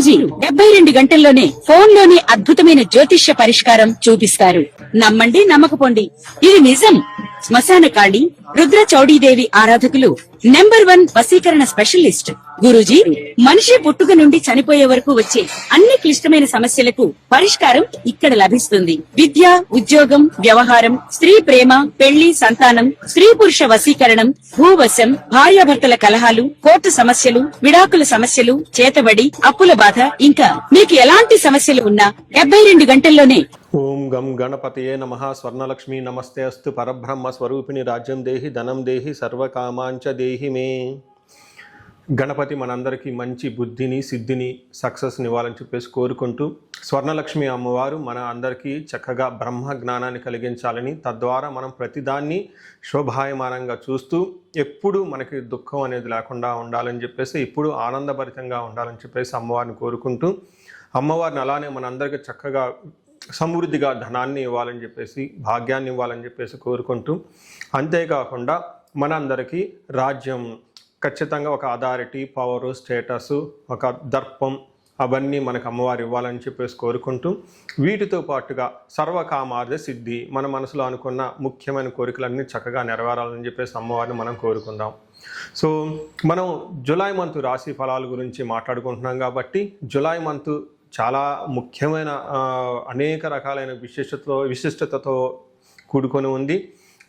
గురూజీ 72 గంటల్లోనే ఫోన్ లోనే అద్భుతమైన జ్యోతిష్య పరిష్కారం చూపిస్తారు. నమ్మండి, నమ్మకపోండి, ఇది నిజం. శ్మశాన కాళి రుద్ర చౌడీదేవి ఆరాధకులు నంబర్ 1 వశీకరణ స్పెషలిస్ట్ గురూజీ. మనిషి పుట్టుక నుండి చనిపోయే వరకు వచ్చే అన్ని క్లిష్టమైన సమస్యలకు పరిష్కారం ఇక్కడ లభిస్తుంది. విద్య, ఉద్యోగం, వ్యవహారం, స్త్రీ ప్రేమ, పెళ్లి, సంతానం, స్త్రీ పురుష వశీకరణం, భూవశం, భార్యాభర్తల కలహాలు, కోర్టు సమస్యలు, విడాకుల సమస్యలు, చేతబడి, అప్పుల బాధ, ఇంకా మీకు ఎలాంటి సమస్యలు ఉన్నా 72 గంటల్లోనే. ఓం గం గణపతయే నమః. స్వర్ణలక్ష్మి నమస్తే అస్తు. పరబ్రహ్మ స్వరూపిణి రాజ్యం దేహి ధనం దేహి సర్వకామాంచ దేహి మే. గణపతి మనందరికీ మంచి బుద్ధిని, సిద్ధిని, సక్సెస్ని ఇవ్వాలని చెప్పేసి కోరుకుంటూ, స్వర్ణలక్ష్మి అమ్మవారు మన అందరికీ చక్కగా బ్రహ్మ జ్ఞానాన్ని కలిగించాలని, తద్వారా మనం ప్రతిదాన్ని శోభాయమానంగా చూస్తూ ఎప్పుడు మనకి దుఃఖం అనేది లేకుండా ఉండాలని చెప్పేసి, ఇప్పుడు ఆనందభరితంగా ఉండాలని చెప్పేసి అమ్మవారిని కోరుకుంటూ, అమ్మవారిని అలానే మనందరికీ చక్కగా సమృద్ధిగా ధనాన్ని ఇవ్వాలని చెప్పేసి, భాగ్యాన్ని ఇవ్వాలని చెప్పేసి కోరుకుంటూ, అంతేకాకుండా మనందరికీ రాజ్యం ఖచ్చితంగా ఒక అథారిటీ, పవరు, స్టేటస్, ఒక దర్పం అవన్నీ మనకు అమ్మవారు ఇవ్వాలని చెప్పేసి కోరుకుంటూ, వీటితో పాటుగా సర్వకామార్థ సిద్ధి, మన మనసులో అనుకున్న ముఖ్యమైన కోరికలన్నీ చక్కగా నెరవేరాలని చెప్పేసి అమ్మవారిని మనం కోరుకుందాం. సో మనం జూలై మంత్ రాశి ఫలాల గురించి మాట్లాడుకుంటున్నాం కాబట్టి, జూలై మంత్ చాలా ముఖ్యమైన అనేక రకాలైన విశిష్టతతో కూడుకొని ఉంది.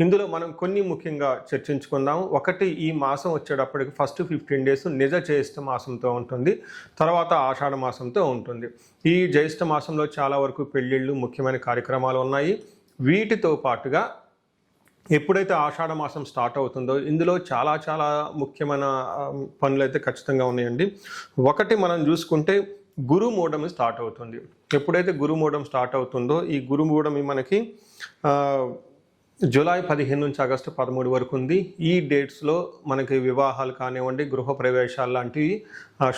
ఇందులో మనం కొన్ని ముఖ్యంగా చర్చించుకుందాం. ఒకటి, ఈ మాసం వచ్చేటప్పటికి ఫస్ట్ 15 డేస్ నిజ జ్యేష్ఠ మాసంతో ఉంటుంది, తర్వాత ఆషాఢ మాసంతో ఉంటుంది. ఈ జ్యేష్ఠ మాసంలో చాలా వరకు పెళ్ళిళ్ళు, ముఖ్యమైన కార్యక్రమాలు ఉన్నాయి. వీటితో పాటుగా ఎప్పుడైతే ఆషాఢ మాసం స్టార్ట్ అవుతుందో ఇందులో చాలా చాలా ముఖ్యమైన పనులు అయితే ఖచ్చితంగా ఉన్నాయండి. ఒకటి మనం చూసుకుంటే గురుమూఢం స్టార్ట్ అవుతుంది. ఎప్పుడైతే గురుమూఢం స్టార్ట్ అవుతుందో, ఈ గురుమూఢం మనకి జూలై 15 నుంచి ఆగస్టు 13 వరకు ఉంది. ఈ డేట్స్లో మనకి వివాహాలు కానివ్వండి, గృహప్రవేశాలు లాంటివి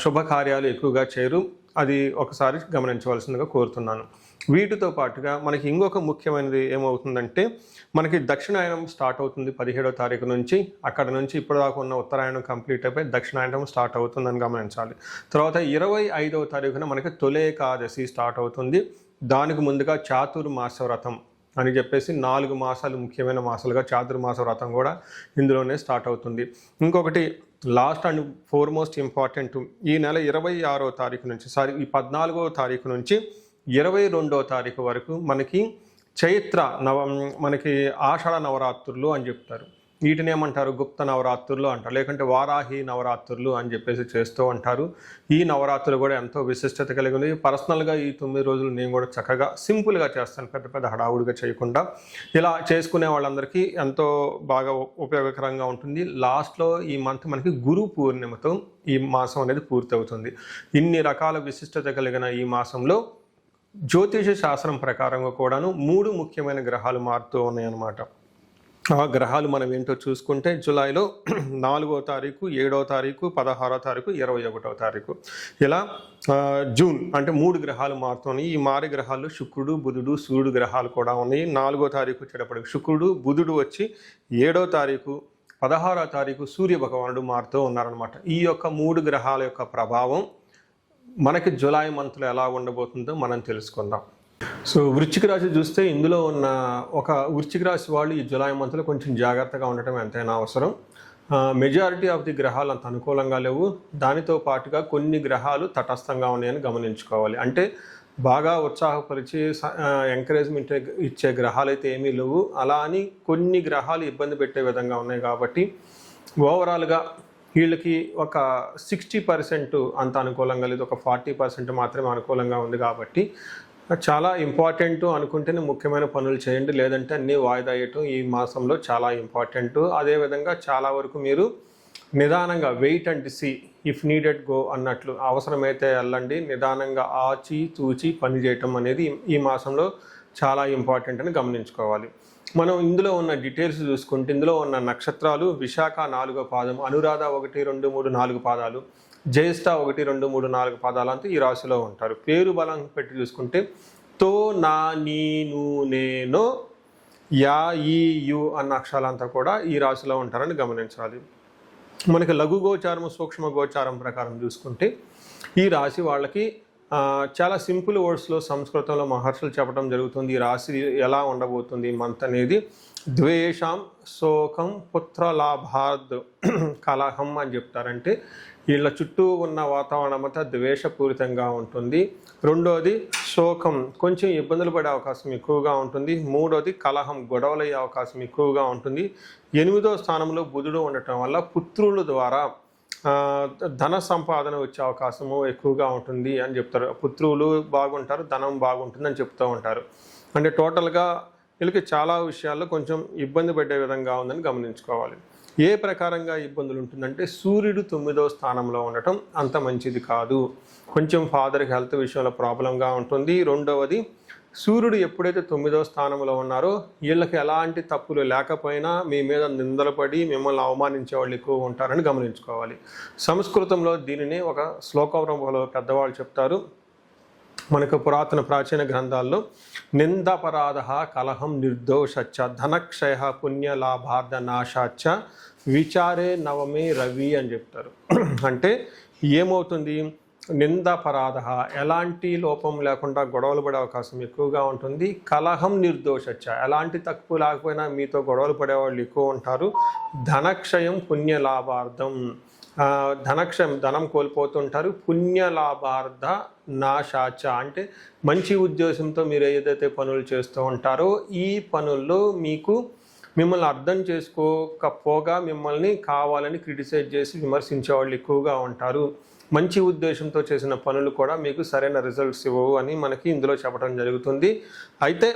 శుభకార్యాలు ఎక్కువగా చేయరు. అది ఒకసారి గమనించవలసిందిగా కోరుతున్నాను. వీటితో పాటుగా మనకి ఇంకొక ముఖ్యమైనది ఏమవుతుందంటే, మనకి దక్షిణాయనం స్టార్ట్ అవుతుంది 17వ తారీఖు నుంచి. అక్కడ నుంచి ఇప్పటిదాకా ఉన్న ఉత్తరాయణం కంప్లీట్ అయిపోయి దక్షిణాయనం స్టార్ట్ అవుతుందని గమనించాలి. తర్వాత 25వ తారీఖున మనకి తొలి ఏకాదశి స్టార్ట్ అవుతుంది. దానికి ముందుగా చాతుర్మాస వ్రతం అని చెప్పేసి 4 మాసాలు ముఖ్యమైన మాసాలుగా చాతుర్మాస వ్రతం కూడా ఇందులోనే స్టార్ట్ అవుతుంది. ఇంకొకటి లాస్ట్ అండ్ ఫోర్మోస్ట్ ఇంపార్టెంట్, ఈ నెల 26వ తారీఖు నుంచి ఈ 14వ తారీఖు నుంచి 22వ తారీఖు వరకు మనకి చైత్ర మనకి ఆషాఢ నవరాత్రులు అని చెప్తారు. వీటిని ఏమంటారు? గుప్త నవరాత్రులు అంటారు, లేకుంటే వారాహి నవరాత్రులు అని చెప్పేసి చేస్తూ ఉంటారు. ఈ నవరాత్రులు కూడా ఎంతో విశిష్టత కలిగి ఉంది. పర్సనల్గా ఈ 9 రోజులు నేను కూడా చక్కగా సింపుల్గా చేస్తాను, పెద్ద పెద్ద హడావుడిగా చేయకుండా. ఇలా చేసుకునే వాళ్ళందరికీ ఎంతో బాగా ఉపయోగకరంగా ఉంటుంది. లాస్ట్లో ఈ మంత్ మనకి గురు పూర్ణిమతో ఈ మాసం అనేది పూర్తి అవుతుంది. ఇన్ని రకాల విశిష్టత కలిగిన ఈ మాసంలో జ్యోతిష శాస్త్రం ప్రకారంగా కూడాను 3 ముఖ్యమైన గ్రహాలు మారుతూ ఉన్నాయన్నమాట. ఆ గ్రహాలు మనం ఏంటో చూసుకుంటే, జూలైలో 4వ తారీఖు, 7వ తారీఖు, 16వ తారీఖు, 21వ తారీఖు, ఇలా జూన్ అంటే 3 గ్రహాలు మారుతున్నాయి. ఈ మారే గ్రహాలు శుక్రుడు, బుధుడు, సూర్యుడు గ్రహాలు కూడా ఉన్నాయి. 4వ తారీఖు వచ్చేటప్పటికి శుక్రుడు, బుధుడు వచ్చి 7వ తారీఖు, 16వ తారీఖు సూర్య భగవానుడు మారుతూ ఉన్నారనమాట. ఈ యొక్క 3 గ్రహాల యొక్క ప్రభావం మనకి జూలై మంత్లో ఎలా ఉండబోతుందో మనం తెలుసుకుందాం. సో వృశ్చిక రాశి చూస్తే, ఇందులో ఉన్న ఒక వృశ్చిక రాశి వాళ్ళు ఈ జూలై మంత్లో కొంచెం జాగ్రత్తగా ఉండటం ఎంతైనా అవసరం. మెజారిటీ ఆఫ్ ది గ్రహాలు అంత అనుకూలంగా లేవు. దానితో పాటుగా కొన్ని గ్రహాలు తటస్థంగా ఉన్నాయని గమనించుకోవాలి. అంటే బాగా ఉత్సాహపరిచి ఎంకరేజ్మెంట్ ఇచ్చే గ్రహాలు అయితే ఏమీ లేవు. అలా అని కొన్ని గ్రహాలు ఇబ్బంది పెట్టే విధంగా ఉన్నాయి. కాబట్టి ఓవరాల్గా వీళ్ళకి ఒక 60% అంత అనుకూలంగా లేదు, ఒక 40% మాత్రమే అనుకూలంగా ఉంది. కాబట్టి చాలా ఇంపార్టెంట్ అనుకుంటేనే ముఖ్యమైన పనులు చేయండి, లేదంటే అన్నీ వాయిదా వేయటం ఈ మాసంలో చాలా ఇంపార్టెంట్. అదేవిధంగా చాలా వరకు మీరు నిదానంగా wait and see, if needed go అన్నట్లు, అవసరమైతే వెళ్ళండి, నిదానంగా ఆచి తూచి పని చేయటం అనేది ఈ మాసంలో చాలా ఇంపార్టెంట్ అని గమనించుకోవాలి. మనం ఇందులో ఉన్న డీటెయిల్స్ చూసుకుంటే, ఇందులో ఉన్న నక్షత్రాలు విశాఖ 4వ పాదం, అనురాధ 1, 2, 3, 4 పాదాలు, జ్యేష్ఠ 1, 2, 3, 4 పాదాలు అంతా ఈ రాశిలో ఉంటారు. పేరు బలం పెట్టి చూసుకుంటే తో, నా, నీ, ను, నేనో, యా, ఈ, యు అన్న అక్షరాలంతా కూడా ఈ రాశిలో ఉంటారని గమనించాలి. మనకి లఘు గోచారం, సూక్ష్మ గోచారం ప్రకారం చూసుకుంటే ఈ రాశి వాళ్ళకి చాలా సింపుల్ వర్డ్స్లో సంస్కృతంలో మహర్షులు చెప్పడం జరుగుతుంది. ఈ రాశి ఎలా ఉండబోతుంది మంత్ అనేది. ద్వేషం, శోకం, పుత్రలాభాద్, కలహం అని చెప్తారంటే వీళ్ళ చుట్టూ ఉన్న వాతావరణం అంతా ద్వేషపూరితంగా ఉంటుంది. రెండోది శోకం, కొంచెం ఇబ్బందులు పడే అవకాశం ఎక్కువగా ఉంటుంది. మూడోది కలహం, గొడవలయ్యే అవకాశం ఎక్కువగా ఉంటుంది. 8వ స్థానంలో బుధుడు ఉండటం వల్ల పుత్రుల ద్వారా ధన సంపాదన వచ్చే అవకాశము ఎక్కువగా ఉంటుంది అని చెప్తారు. పుత్రులు బాగుంటారు, ధనం బాగుంటుంది అని చెప్తూ ఉంటారు. అంటే టోటల్గా వీళ్ళకి చాలా విషయాల్లో కొంచెం ఇబ్బంది పడే విధంగా ఉందని గమనించుకోవాలి. ఏ ప్రకారంగా ఇబ్బందులు ఉంటుందంటే సూర్యుడు 9వ స్థానంలో ఉండటం అంత మంచిది కాదు. కొంచెం ఫాదర్కి హెల్త్ విషయంలో ప్రాబ్లంగా ఉంటుంది. రెండవది సూర్యుడు ఎప్పుడైతే 9వ స్థానంలో ఉన్నారో వీళ్ళకి ఎలాంటి తప్పులు లేకపోయినా మీ మీద నిందలు పడి మిమ్మల్ని అవమానించే వాళ్ళు ఎక్కువ ఉంటారని గమనించుకోవాలి. సంస్కృతంలో దీనిని ఒక శ్లోకంలో పెద్దవాళ్ళు చెప్తారు. మనకు పురాతన ప్రాచీన గ్రంథాల్లో నిందపరాధ కలహం నిర్దోషచ్చ ధనక్షయ పుణ్యలాభార్థ నాశాచ్చ విచారే నవమే రవి అని చెప్తారు. అంటే ఏమవుతుంది, నిందపరాధ ఎలాంటి లోపం లేకుండా గొడవలు పడే అవకాశం ఎక్కువగా ఉంటుంది. కలహం నిర్దోషచ్చ ఎలాంటి తక్కువ లేకపోయినా మీతో గొడవలు పడేవాళ్ళు ఎక్కువ ఉంటారు. ధనక్షయం పుణ్యలాభార్థం ధనక్షయం ధనం కోల్పోతుంటారు. పుణ్యలాభార్థ నాశాచ అంటే మంచి ఉద్దేశంతో మీరు ఏదైతే పనులు చేస్తూ ఉంటారో ఈ పనుల్లో మిమ్మల్ని అర్థం చేసుకోకపోగా మిమ్మల్ని కావాలని క్రిటిసైజ్ చేసి విమర్శించే వాళ్ళు ఎక్కువగా ఉంటారు. మంచి ఉద్దేశంతో చేసిన పనులు కూడా మీకు సరైన రిజల్ట్స్ ఇవ్వవు అని మనకి ఇందులో చెప్పడం జరుగుతుంది. అయితే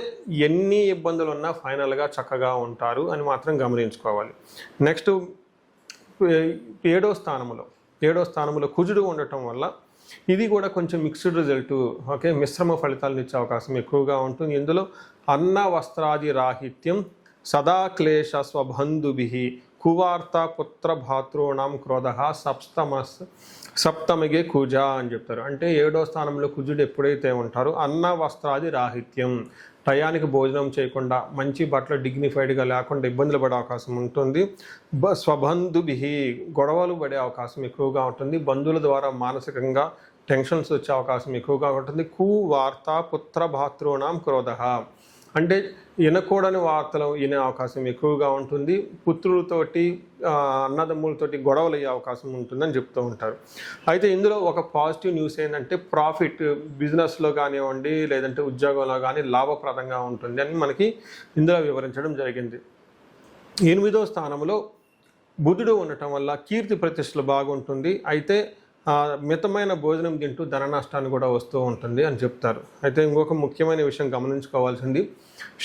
ఎన్ని ఇబ్బందులు ఉన్నా ఫైనల్గా చక్కగా ఉంటారు అని మాత్రం గమనించుకోవాలి. నెక్స్ట్ 7వ స్థానంలో కుజుడు ఉండటం వల్ల ఇది కూడా కొంచెం మిక్స్డ్ రిజల్ట్, ఓకే, మిశ్రమ ఫలితాలను ఇచ్చే అవకాశం ఎక్కువగా ఉంటుంది. ఇందులో అన్న వస్త్రాది రాహిత్యం, సదా క్లేశ స్వబంధుభి, కువార్త పుత్ర భాతృణాం క్రోధ, సప్తమిగే కుజ అని చెప్తారు. అంటే 7వ స్థానంలో కుజుడు ఎప్పుడైతే ఉంటారో అన్న వస్త్రాది రాహిత్యం, టయానికి భోజనం చేయకుండా మంచి బట్టలు డిగ్నిఫైడ్గా లేకుండా ఇబ్బందులు పడే అవకాశం ఉంటుంది. స్వబంధుభి గొడవలు పడే అవకాశం ఎక్కువగా ఉంటుంది. బంధువుల ద్వారా మానసికంగా టెన్షన్స్ వచ్చే అవకాశం ఎక్కువగా ఉంటుంది. కువార్త పుత్ర భాతృణాం క్రోధ అంటే వినకూడని వార్తలు వినే అవకాశం ఎక్కువగా ఉంటుంది. పుత్రులతోటి అన్నదమ్ములతోటి గొడవలు అయ్యే అవకాశం ఉంటుందని చెప్తూ ఉంటారు. అయితే ఇందులో ఒక పాజిటివ్ న్యూస్ ఏంటంటే ప్రాఫిట్ బిజినెస్లో కానివ్వండి లేదంటే ఉద్యోగంలో కానీ లాభప్రదంగా ఉంటుంది అని మనకి ఇందులో వివరించడం జరిగింది. 8వ స్థానంలో బుధుడు ఉండటం వల్ల కీర్తి ప్రతిష్టలు బాగుంటుంది. అయితే మితమైన భోజనం తింటూ ధన నష్టాన్ని కూడా వస్తూ ఉంటుంది అని చెప్తారు. అయితే ఇంకొక ముఖ్యమైన విషయం గమనించుకోవాల్సింది,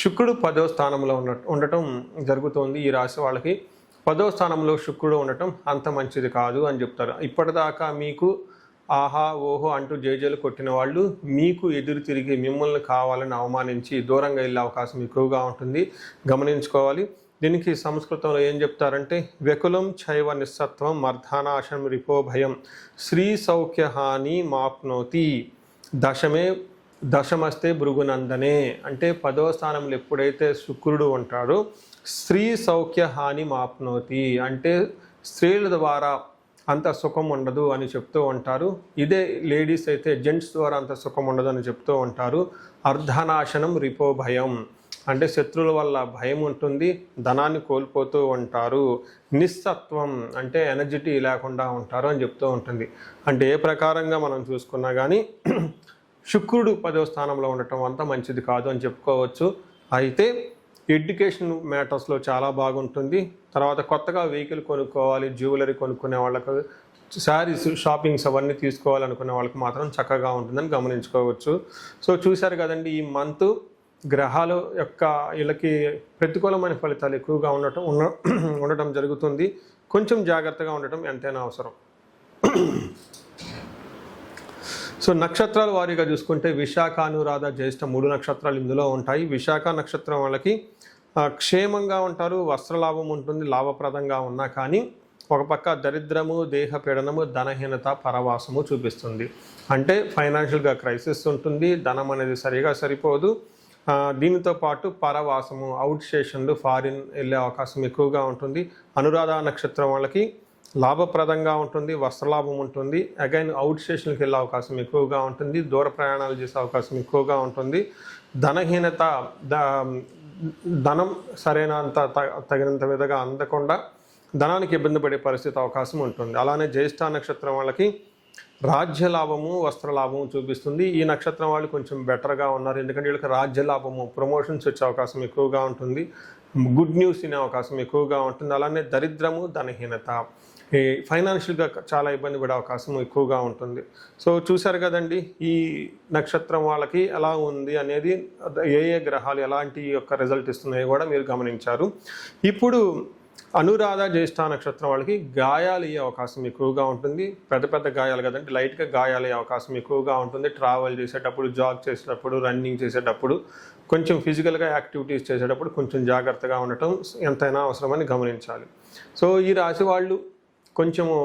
శుక్రుడు 10వ స్థానంలో ఉండటం జరుగుతుంది. ఈ రాశి వాళ్ళకి 10వ స్థానంలో శుక్రుడు ఉండటం అంత మంచిది కాదు అని చెప్తారు. ఇప్పటిదాకా మీకు ఆహా ఓహో అంటూ జేజేలు కొట్టిన వాళ్ళు మీకు ఎదురు తిరిగి మిమ్మల్ని కావాలని అవమానించి దూరంగా వెళ్ళే అవకాశం ఎక్కువగా ఉంటుంది, గమనించుకోవాలి. దీనికి సంస్కృతంలో ఏం చెప్తారంటే వెకులం చైవ నిస్సత్వం మర్ధానాశం రిపో భయం శ్రీ సౌఖ్యహాని మాప్నోతి దశమస్తే భృగునందనే. అంటే 10వ స్థానంలో ఎప్పుడైతే శుక్రుడు ఉంటాడో స్త్రీ సౌఖ్య హాని మాప్నోతి అంటే స్త్రీల ద్వారా అంత సుఖం ఉండదు అని చెప్తూ ఉంటారు. ఇదే లేడీస్ అయితే జెంట్స్ ద్వారా అంత సుఖం ఉండదు అని చెప్తూ ఉంటారు. అర్ధనాశనం రిపో భయం అంటే శత్రువుల వల్ల భయం ఉంటుంది, ధనాన్ని కోల్పోతూ ఉంటారు. నిస్సత్వం అంటే ఎనర్జిటీ లేకుండా ఉంటారు అని చెప్తూ ఉంటుంది. అంటే ఏ ప్రకారంగా మనం చూసుకున్నా కానీ శుక్రుడు 10వ స్థానంలో ఉండటం అంతా మంచిది కాదు అని చెప్పుకోవచ్చు. అయితే ఎడ్యుకేషన్ మ్యాటర్స్లో చాలా బాగుంటుంది. తర్వాత కొత్తగా వెహికల్ కొనుక్కోవాలి, జ్యువెలరీ కొనుక్కునే వాళ్ళకు, శారీస్ షాపింగ్స్ అవన్నీ తీసుకోవాలనుకునే వాళ్ళకి మాత్రం చక్కగా ఉంటుందని గమనించుకోవచ్చు. సో చూశారు కదండి, ఈ మంత్ గ్రహాల యొక్క వీళ్ళకి ప్రతికూలమైన ఫలితాలు ఎక్కువగా ఉండటం జరుగుతుంది. కొంచెం జాగ్రత్తగా ఉండటం ఎంతైనా అవసరం. సో నక్షత్రాల వారీగా చూసుకుంటే విశాఖ, అనురాధ, జ్యేష్ఠ 3 నక్షత్రాలు ఇందులో ఉంటాయి. విశాఖ నక్షత్రం వాళ్ళకి క్షేమంగా ఉంటారు, వస్త్రలాభం ఉంటుంది, లాభప్రదంగా ఉన్నా కానీ ఒక పక్క దరిద్రము, దేహ పీడనము, ధనహీనత, పరవాసము చూపిస్తుంది. అంటే ఫైనాన్షియల్గా క్రైసిస్ ఉంటుంది, ధనం అనేది సరిగా సరిపోదు. దీనితో పాటు పరవాసము, అవుట్ స్టేషన్లు, ఫారిన్ వెళ్ళే అవకాశం ఎక్కువగా ఉంటుంది. అనురాధ నక్షత్రం వాళ్ళకి లాభప్రదంగా ఉంటుంది, వస్త్రలాభం ఉంటుంది. అగైన్ అవుట్ స్టేషన్కి వెళ్ళే అవకాశం ఎక్కువగా ఉంటుంది, దూర ప్రయాణాలు చేసే అవకాశం ఎక్కువగా ఉంటుంది. ధనహీనత, ధనం సరైనంత తగినంత విధంగా అందకుండా ధనానికి ఇబ్బంది పడే పరిస్థితి అవకాశం ఉంటుంది. అలానే జ్యేష్ఠ నక్షత్రం వాళ్ళకి రాజ్య లాభము, వస్త్ర లాభము చూపిస్తుంది. ఈ నక్షత్రం వాళ్ళు కొంచెం బెటర్గా ఉన్నారు, ఎందుకంటే వీళ్ళకి రాజ్య లాభము, ప్రమోషన్స్ వచ్చే అవకాశం ఎక్కువగా ఉంటుంది, గుడ్ న్యూస్ తినే అవకాశం ఎక్కువగా ఉంటుంది. అలానే దరిద్రము, ధనహీనత, ఈ ఫైనాన్షియల్గా చాలా ఇబ్బంది పడే అవకాశం ఎక్కువగా ఉంటుంది. సో చూశారు కదండి ఈ నక్షత్రం వాళ్ళకి ఎలా ఉంది అనేది, ఏ ఏ గ్రహాలు ఎలాంటి యొక్క రిజల్ట్ ఇస్తున్నాయో కూడా మీరు గమనించారు. ఇప్పుడు అనురాధ జ్యేష్ఠ నక్షత్రం వాళ్ళకి గాయాలు అయ్యే అవకాశం ఎక్కువగా ఉంటుంది. పెద్ద పెద్ద గాయాలు కదండి, లైట్గా గాయాలు అయ్యే అవకాశం ఎక్కువగా ఉంటుంది. ట్రావెల్ చేసేటప్పుడు, జాగ్ చేసేటప్పుడు, రన్నింగ్ చేసేటప్పుడు, కొంచెం ఫిజికల్గా యాక్టివిటీస్ చేసేటప్పుడు కొంచెం జాగ్రత్తగా ఉండటం ఎంతైనా అవసరమని గమనించాలి. సో ఈ రాశి వాళ్ళు కొంచెము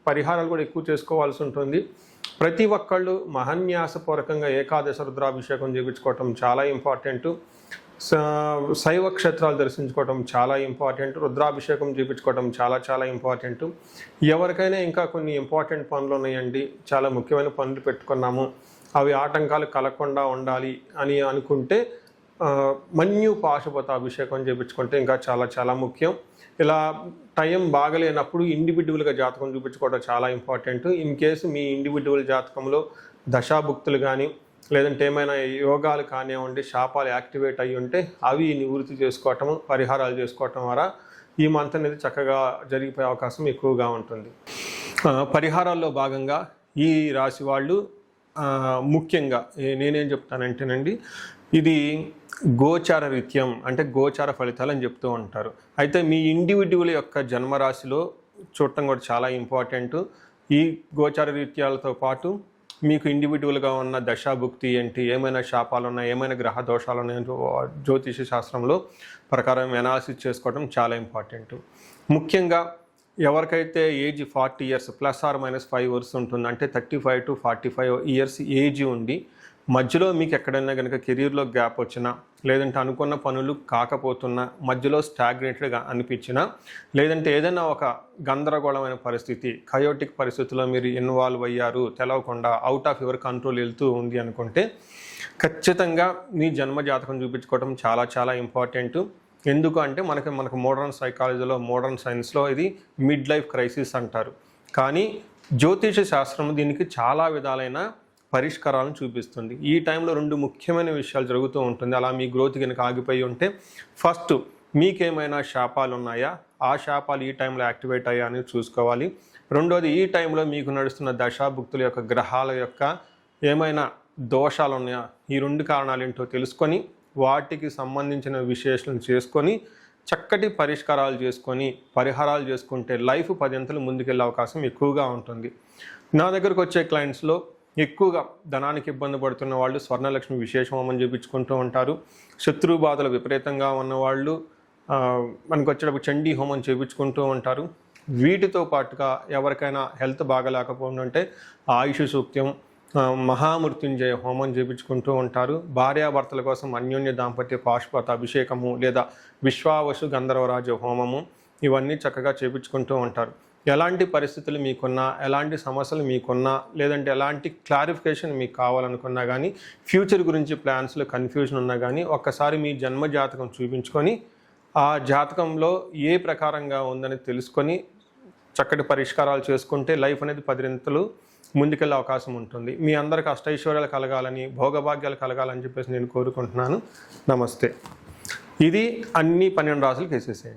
పరిహారాలు కూడా ఎక్కువ చేసుకోవాల్సి ఉంటుంది. ప్రతి ఒక్కళ్ళు మహాన్యాసపూర్వకంగా ఏకాదశ రుద్రాభిషేకం చేయించుకోవటం చాలా ఇంపార్టెంట్. శైవ క్షేత్రాలు దర్శించుకోవటం చాలా ఇంపార్టెంట్. రుద్రాభిషేకం చేయించుకోవటం చాలా చాలా ఇంపార్టెంట్. ఎవరికైనా ఇంకా కొన్ని ఇంపార్టెంట్ పనులు ఉన్నాయండి, చాలా ముఖ్యమైన పనులు పెట్టుకున్నాము, అవి ఆటంకాలు కలగకుండా ఉండాలి అని అనుకుంటే మన్యు పాశుపత అభిషేకం చేయించుకుంటే ఇంకా చాలా చాలా ముఖ్యం. ఇలా టైం బాగలేనప్పుడు ఇండివిజువల్గా జాతకం చూపించుకోవడం చాలా important. In case me individual జాతకంలో దశాభుక్తులు కానీ లేదంటే ఏమైనా యోగాలు కానివ్వండి, శాపాలు యాక్టివేట్ అయ్యి ఉంటే అవి నివృత్తి చేసుకోవటం, పరిహారాలు చేసుకోవటం ద్వారా ఈ మంత్ అనేది చక్కగా జరిగిపోయే అవకాశం ఎక్కువగా ఉంటుంది. పరిహారాల్లో భాగంగా ఈ రాశి వాళ్ళు ముఖ్యంగా నేనేం చెప్తానంటేనండి, ఇది గోచార రీత్యం అంటే గోచార ఫలితాలు అని చెప్తూ ఉంటారు. అయితే మీ ఇండివిజువల్ యొక్క జన్మరాశిలో చూడటం కూడా చాలా ఇంపార్టెంట్. ఈ గోచార రీత్యాలతో పాటు మీకు ఇండివిజువల్గా ఉన్న దశాభుక్తి ఏంటి, ఏమైనా శాపాలు ఉన్నాయి, ఏమైనా గ్రహ దోషాలు ఉన్నాయో జ్యోతిష శాస్త్రంలో ప్రకారం ఎనాలిసిస్ చేసుకోవడం చాలా ఇంపార్టెంట్. ముఖ్యంగా ఎవరికైతే ఏజ్ 40 years ±5 years ఉంటుంది, అంటే 35 to 45 years ఏజ్ ఉండి మధ్యలో మీకు ఎక్కడైనా కనుక కెరీర్లో గ్యాప్ వచ్చినా, లేదంటే అనుకున్న పనులు కాకపోతున్నా, మధ్యలో స్టాగ్నేటెడ్గా అనిపించినా, లేదంటే ఏదైనా ఒక గందరగోళమైన పరిస్థితి, కయోటిక్ పరిస్థితుల్లో మీరు ఇన్వాల్వ్ అయ్యారు, తెలవకుండా అవుట్ ఆఫ్ యువర్ కంట్రోల్ వెళ్తూ ఉంది అనుకుంటే ఖచ్చితంగా మీ జన్మ జాతకం చూపించుకోవడం చాలా చాలా ఇంపార్టెంట్. ఎందుకు అంటే మనకు మోడర్న్ సైకాలజీలో, మోడర్న్ సైన్స్లో ఇది మిడ్ లైఫ్ క్రైసిస్ అంటారు. కానీ జ్యోతిష శాస్త్రం దీనికి చాలా విధాలైన పరిష్కారాలను చూపిస్తుంది. ఈ టైంలో 2 ముఖ్యమైన విషయాలు జరుగుతూ ఉంటుంది. అలా మీ గ్రోత్ కనుక ఆగిపోయి ఉంటే, ఫస్ట్ మీకేమైనా శాపాలు ఉన్నాయా, ఆ శాపాలు ఈ టైంలో యాక్టివేట్ అయ్యా అని చూసుకోవాలి. రెండోది, ఈ టైంలో మీకు నడుస్తున్న దశాభుక్తుల యొక్క గ్రహాల యొక్క ఏమైనా దోషాలు ఉన్నాయా, ఈ 2 కారణాలు ఏంటో తెలుసుకొని వాటికి సంబంధించిన విశ్లేషణ చేసుకొని చక్కటి పరిష్కారాలు చేసుకొని పరిహారాలు చేసుకుంటే లైఫ్ 10 అంతలు ముందుకెళ్ళే అవకాశం ఎక్కువగా ఉంటుంది. నా దగ్గరకు వచ్చే క్లయింట్స్లో ఎక్కువగా ధనానికి ఇబ్బంది పడుతున్న వాళ్ళు స్వర్ణలక్ష్మి విశేష హోమం చేయించుకుంటూ ఉంటారు. శత్రు బాధలు విపరీతంగా ఉన్నవాళ్ళు మనకు వచ్చేటప్పుడు చండీ హోమం చేయించుకుంటూ ఉంటారు. వీటితో పాటుగా ఎవరికైనా హెల్త్ బాగలేకపోతుంటే ఆయుష్ సూక్త్యం, మహామృత్యుంజయ హోమం చేయించుకుంటూ ఉంటారు. భార్యాభర్తల కోసం అన్యోన్య దాంపత్య పాశుపత అభిషేకము లేదా విశ్వావసు గంధర్వరాజ హోమము ఇవన్నీ చక్కగా చేయించుకుంటూ ఉంటారు. ఎలాంటి పరిస్థితులు మీకున్నా, ఎలాంటి సమస్యలు మీకున్నా, లేదంటే ఎలాంటి క్లారిఫికేషన్ మీకు కావాలనుకున్నా కానీ, ఫ్యూచర్ గురించి ప్లాన్స్లో కన్ఫ్యూజన్ ఉన్నా కానీ ఒక్కసారి మీ జన్మ జాతకం చూపించుకొని ఆ జాతకంలో ఏ ప్రకారంగా ఉందని తెలుసుకొని చక్కటి పరిష్కారాలు చేసుకుంటే లైఫ్ అనేది 10 అంతలు ముందుకెళ్ళే అవకాశం ఉంటుంది. మీ అందరికి అష్టైశ్వర్యాలు కలగాలని, భోగభాగ్యాలు కలగాలని చెప్పేసి నేను కోరుకుంటున్నాను. నమస్తే. ఇది అన్ని 12 రాసులకు వేసేసేయండి.